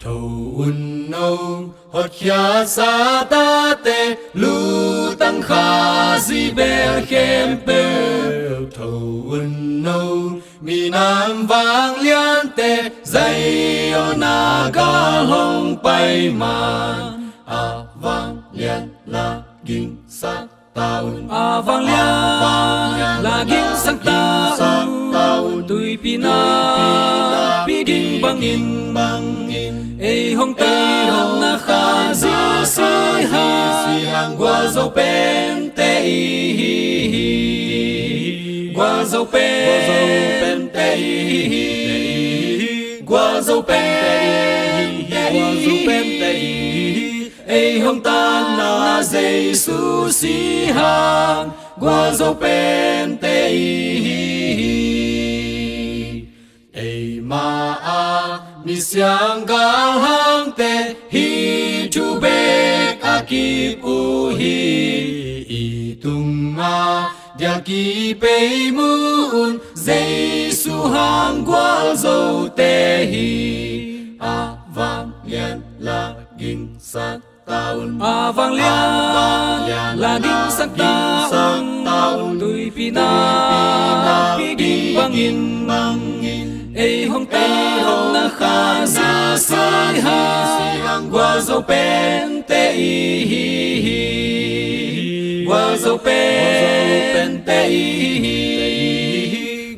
thầu un nâu hót khía sa ta tê lu tăng kha di bè khem bè thầu un nâu mi nam vang liên tê dây o na ga hong bay man a vang liên la ging sa taun a vang liên la ging sang taun tui pina pi ding bang in ei hong ta hong na kha di si hang qua dấu pen te qua dấu pen te qua dấu pen te ei hong ta na Giêsu si hang qua dấu pen te ei ma a mi siang ga hang te hi chu bek a ki pu hi i tung a dia ki pe mun Giêsu hang qua dấu te hi a vang liên la ging sát taun a vang liên la ging sang taun tui pina pi ding bang in ei hong ta hong na kha di si hang qua dấu pen te qua dấu pen te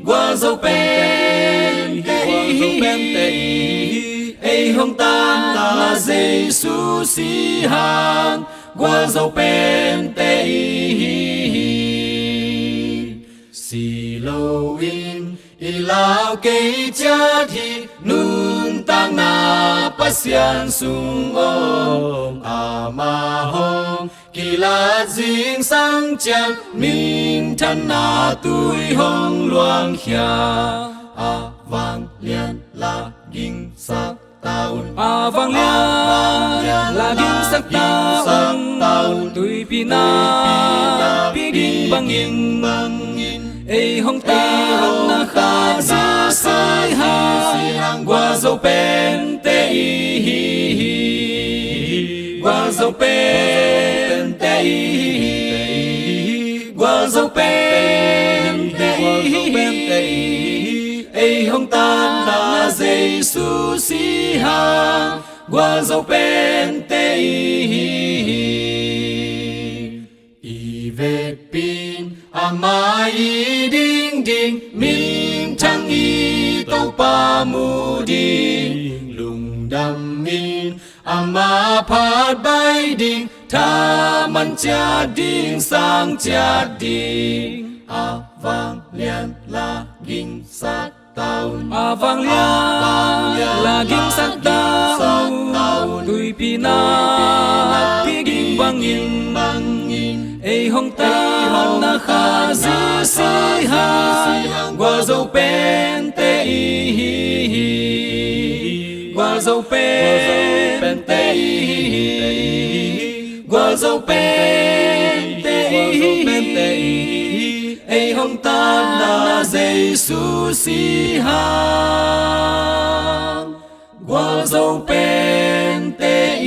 qua dấu pen te ei hong ta na Giêsu si hang qua dấu pen te si lâu in ilao kei cha thi nun tang na pasian sung om ama hong kila jing sang chang min than na tui hong luang khia a vang liên la ging sa taun a vang liên la ging sang taun tui pina pi ding bang in ei hong ta hong na kha di si hang qua dấu pen te qua dấu pen te qua dấu pen te ei hong ta na Giêsu si hang qua dấu pen te i ve pin ama i ding ding min thang i tàu pa mu ding lung đam min ama phat bay ding tha man cha ding sang cha ding a vang liên la ging sát taun a vang liên la ging sang taun tui pina pi ding bang in ei hong ta hong na kha di si hang qua dấu pen te qua dấu pen te qua dấu pen te ei hong ta na Giêsu si hang qua dấu pen te